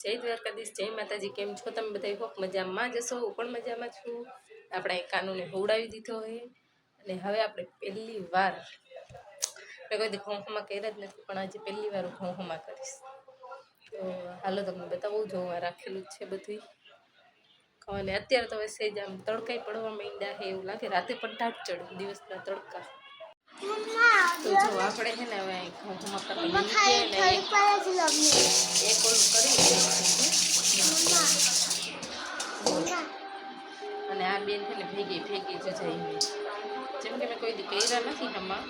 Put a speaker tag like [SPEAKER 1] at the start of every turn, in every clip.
[SPEAKER 1] જય દ્વારકાધીશ, જય માતાજી. કેમ છો તમે બધા? હોપ મજામાં જશો. હું પણ મજામાં છું. આપણે કાનુને હોવડાવી દીધો હોય અને હવે આપણે પહેલી વાર કોઈ દી ઘઉંમાં કર્યા જ નથી, પણ આજે પહેલી વાર ઘઉંમાં કરીશ. તો હાલો તમને બતાવું, જો રાખેલું જ છે બધું. અને અત્યારે તો સેજ આમ તડકાઈ પડવા માંડ્યા છે એવું લાગે. રાતે પણ ટાટ ચડે દિવસના તડકા. તો જો આપણે છે ને હવે ઘઉંમાં કરવા એક ઓલું કરી અને આ બેન છે ને ભેગી જ જાય. જેમ કે મેં કોઈ દી કર્યા નથી આમાં,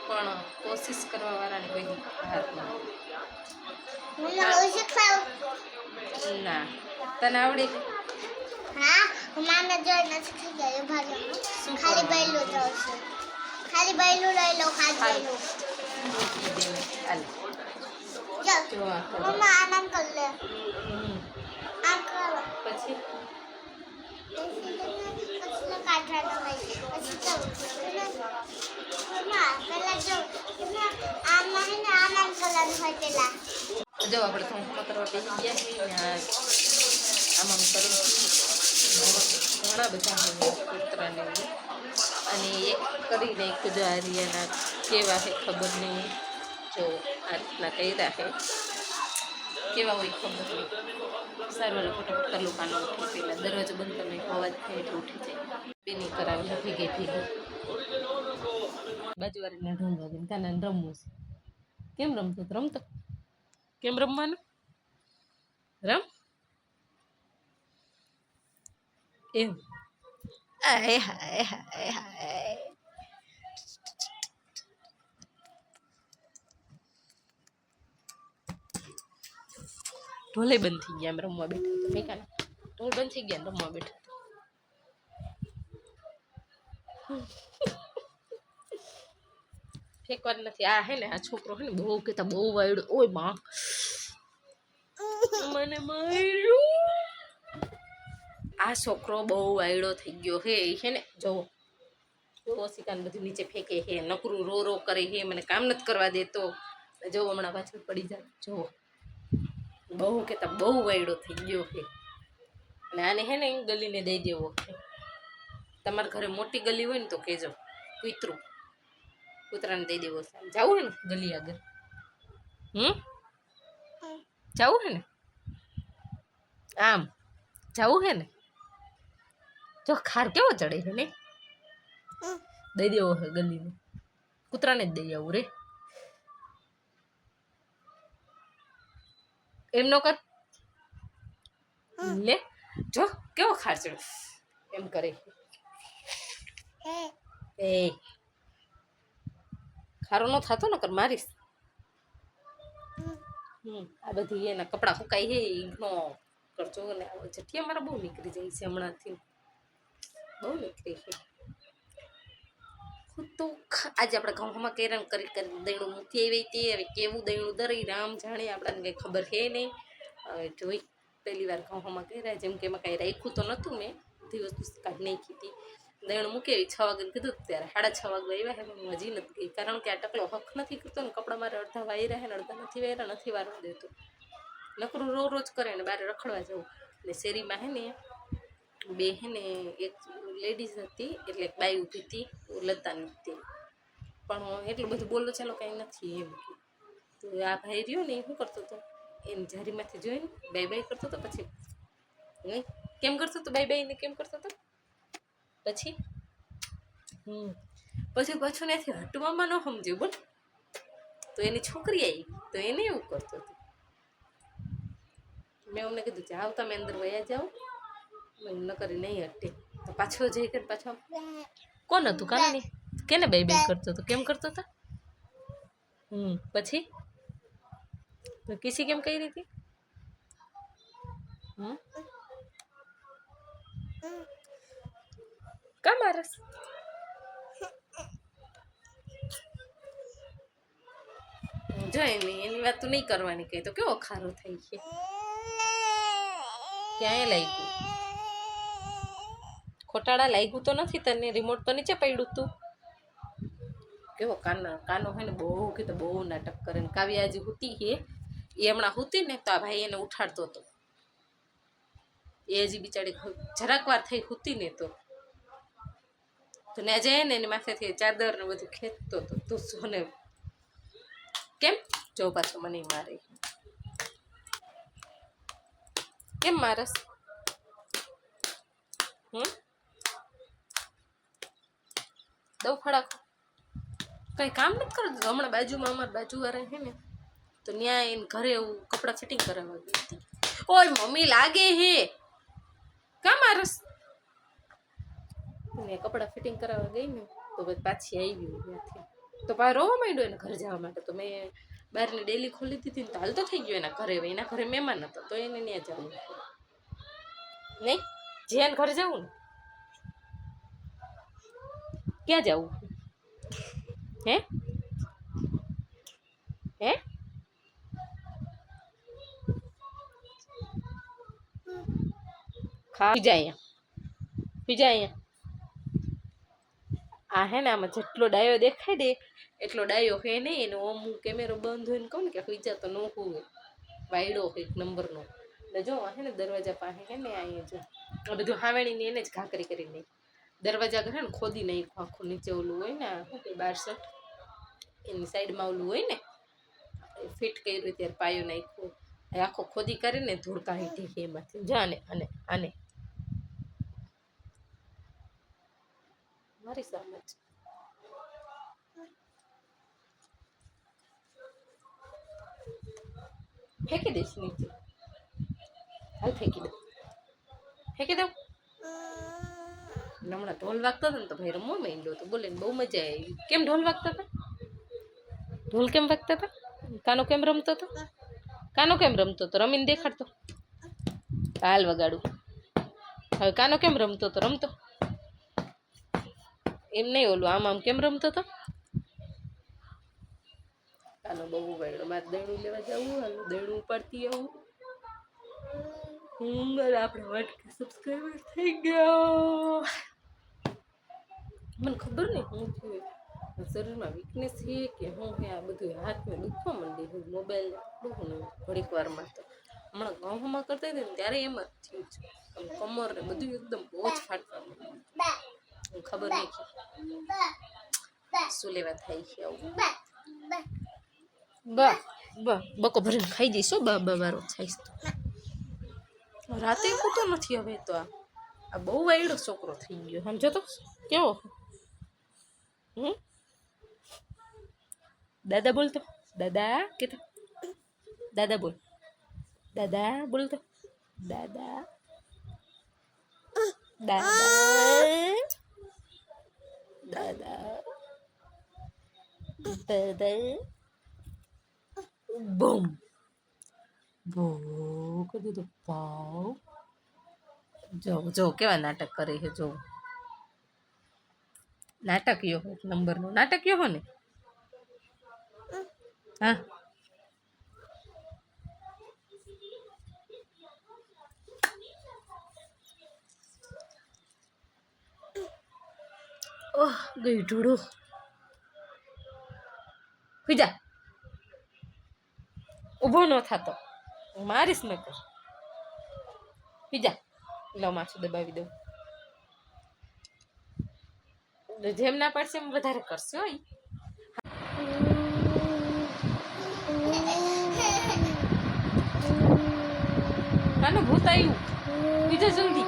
[SPEAKER 1] પણ કોશિશ કરવા વાળાને કોઈ દી હાથ ના તને આવડે?
[SPEAKER 2] હા, માને જોઈ નથી થઈ ગયું ભાગે. ખાલી બૈલું તો છે. ખાલી બૈલું લઈ લો, ખાલી બૈલું. જો મમ્મા આનંદ કર લે. આ કરો
[SPEAKER 1] પછી
[SPEAKER 2] કાઢવાનો હોય. પછી તો મમ્મા પેલા જો આમાં હે ને આનંદ કરવાનું હોય પેલા.
[SPEAKER 1] જો આપણે ઘઉંમાં કરવા બેસી ગયા છીએ ને આમાં કરું ઘણા બધા કૂતરાને અને એક કરીને એક જારિયાના કેવા છે ખબર નહીં. જો આ રીતના કર્યા છે, કેવા હોય ખબર નહીં. સારું ફટાફટ કરલું કાનો ઉઠી પહેલાં દરવાજો બંધ કરીને અવાજ થાય એટલે ઉઠી જાય. બેની કરાવેલા ભેગી બાજુવાળીને ઢૂંઢવા ગઈ કાને રમવું છે. કેમ રમતો રમતો? કેમ રમવાનું? રમ એમ. હાય હાય હાય હાય. ઢોલે બંધ થઈ ગયા એમ રમવા બેઠા તો મેં કાને ઢોલ બંધ થઈ ગયા રમવા બેઠા. ફેંકવાનું નથી. આ હે ને આ છોકરો હે ને બહુ કહેતા બહુ વાયડો. ઓય માં મને માર્યું. આ છોકરો બહુ વાયડો થઈ ગયો હે ને જોવો ઓશિકાને બધું નીચે ફેંકે હે, નકરું રો રો કરે હે, મને કામ નથી કરવા દેતો. જોવો હમણાં પાછળ પડી જાય. જોવો બહુ કહેતા બહુ વાયડો થઈ ગયો હે. અને આને હે ને ગલીને દઈ દેવો. તમારા ઘરે મોટી ગલી હોય ને તો કહેજો. કૂતરાને દઈ દેવો. જવું હે ને ગલી આગળ? જવું હે ને? આમ જવું હે ને? જો ખાર કેવો ચડે છે ને. દઈ દેવો હે ગલીને. કૂતરાને જ દઈ આવું રે. એમ નો કર લે. જો કેવો ખાર ચડે એમ કરે. એ ખારો નો થતો ને કર મારીશ. આ બધી એના કપડાં સુકાઈ હે નો કરજો ને. જઠી અમારા બહુ નીકળી જાય છે હમણાંથી, બહુ નીકળી છે. તો આજે આપણે ઘઉંમાં કેરમ કરી દહીણું મૂકી આવી હતી. હવે કેવું દહીણું દરી રામ જાણે, આપણને કંઈ ખબર છે નહીં. હવે જોઈ પહેલી વાર ઘઉંમાં કર્યા. જેમ કે એમાં કાંઈ રાખ્યું તો નહોતું, મેં બધી વસ્તુ કાઢી નાખી હતી. દહીણું મૂકી આવી 6 વાગે કીધું. ત્યારે 6:30 વાગે આવ્યા છે. હું હજી નથી ગઈ, કારણ કે આ ટકલો હક નથી કરતો ને. કપડાં મારે અડધા વાયરા છે ને અડધા નથી વાયરા, નથી વારવા દેતો. નકરું રોજ કરે ને બહાર રખડવા જવું. એટલે શેરીમાં હે ને બે હે ને એક લેડીઝ હતી, એટલે એક બાઈ ઊભી હતી લતાની હતી. પણ એટલું બધું બોલો ચાલો કાંઈ નથી એમ. તો આ ભાઈ રહ્યો ને એ શું કરતો હતો, એની જારીમાંથી જોઈને બાઈ બાઈ કરતો હતો. પછી નહીં કેમ કરતો હતો, બાઈ બાઈને કેમ કરતો હતો. પછી પાછું ત્યાંથી હટવામાં ન સમજ્યું બોલ. તો એની છોકરી આવી તો એને એવું કરતો હતો. મેં અમને કીધું જાઓ તમે અંદર વયા જાઓ, ન કરી નહીં હટે. તો પાછો જઈ કે પાછો કોણ હતું કાની કેને બે બે કરતો હતો, કેમ કરતો હતો. પછી તો કિસી કેમ કહી રહી હતી. કા મારસ જો એની વાત તો નહીં કરવાની. કઈ તો કેવો ખારો થઈ છે. ક્યાંય લાગ્યું ખોટાડા લાગ્યું તો નથી તને. રિમોટ તો નીચે પડ્યું તું. કેવો કાનો હોય ને બહુ કે તો બહુ નાટક કરે ને. કાવ્યા હજી હુતી છે એ હમણાં હુતી ને તો આ ભાઈ એને ઉઠાડતો હતો. એ હજી બિચારી જરાક વાર થઈ ખૂતી ને તો ત્યાં જાય ને એની માથેથી ચાદર ને બધું ખેંચતો હતો તું સોને કેમ જો પાછો મને મારે કેમ મારસ દઉં ફડાકો કઈ કામ નથી કરતું હમણાં બાજુમાં અમારા બાજુવાળા છે ને તો ત્યાં એને ઘરે એવું કપડાં ફિટિંગ કરાવવા ગઈ હતી ઓય મમ્મી લાગે હે કા મારસ ને કપડાં ફિટિંગ કરાવવા ગઈ ને તો પછી પાછી આવી ત્યાંથી તો પાછો રોવા માંડ્યો એના ઘરે જવા માટે તો મેં બહારની ડેલી ખોલી દીધી ને તો હાલ તો થઈ ગયો એના ઘરે એના ઘરે મહેમાન હતો તો એને ત્યાં જવું નહીં જેન ઘરે જવું ને ક્યાં જવું હે હે ખા જાય અહીંયા આ હે ને આમાં જેટલો ડાયો દેખાય દે એટલો ડાયો હે નહીં એનો ઓમ હું કેમેરો બંધ હોય ને કહું ને કે હુઈ જા તો ન હોય વાયડો એક નંબરનો એટલે જો હે ને દરવાજા પાસે હે ને અહીંયા જો આ બધું હાવેણીને એને જ ઘાકરી કરી નહીં દરવાજા ઘરે ને ખોદી નાખ્યું આખું નીચે ઓલું હોય ને શું કે 12 એની સાઈડમાં ઓલું હોય ને ફિટ કર્યું ત્યારે પાયો નાખ્યો આખો ખોદી કરીને ધૂળ કાઢી ઢીકી એમાંથી જા ને આને મારી સામે જ ફેંકી દઈશ નીચે હાલ ફેંકી દઉં હમણાં ઢોલ વાગતા હતા ને તો ભાઈ રમવા માંડ્યો હતો બોલે ને બહુ મજા આવી કેમ ઢોલ વાગતા હતા ઢોલ કેમ વાગતા હતા કાનો કેમ રમતો હતો કાનો કેમ રમતો હતો રમીને દેખાડતો હાલ વગાડું હવે કાનો કેમ રમતો હતો રમતો એમ નહીં ઓલું આમ કેમ રમતો હતો કાનો બહુ વાગ્યો મારે દૈણું લેવા જવું હાલ દૈણું ઉપાડતી આવું આપણે 1K સબસ્ક્રાઈબર થઈ ગયો મને ખબર નહીં હું થયું શરીરમાં વીકનેસ છે કે હું હે આ બધું હાથમાં દુખવા માંડી હું મોબાઈલ દુખું ઘડીક વારમાં તો હમણાં ઘઉંમાં કરતા હતા ને ત્યારે એમ જ થયું છે કમર ને બધું એકદમ બહુ જ ફાટવા માંડ્યું ખબર નહીં શું લેવા થાય છે આવું બકો ભરીને ખાઈ જઈશ બારો થઈશ તો રાતે પૂતો નથી હવે તો આ બહુ વાયડો છોકરો થઈ ગયો સમજો તો કેવો દાદા બોલતો દાદા કેતો દાદા બોલ બોલતો દાદા બૂમ ભો કરી દીધું પાવ જો કેવા નાટક કરે છે જો નાટકીયો એક નંબરનો નાટકીયો હો ને હા ઓહ ગઈ ઢૂડો ખુજા ઊભો ન થતો મારીશ ને કર પીજા લો માથું દબાવી દઉં જેમ ના પડશે એમ વધારે કરશે હોય કાનો ભૂત આવ્યું બીજો જલ્દી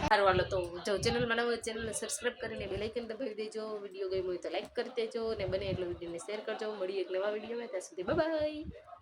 [SPEAKER 1] સારું હાલો તો જો ચેનલ બનાવો ચેનલને સબસ્ક્રાઈબ કરીને બેલ આઇકન દબાવી દેજો વિડીયો ગમ્યો હોય તો લાઈક કરી દેજો અને બને એટલો વિડીયોને શેર કરજો મળીએ એક નવા વિડીયોમાં ત્યાં સુધી બાય બાય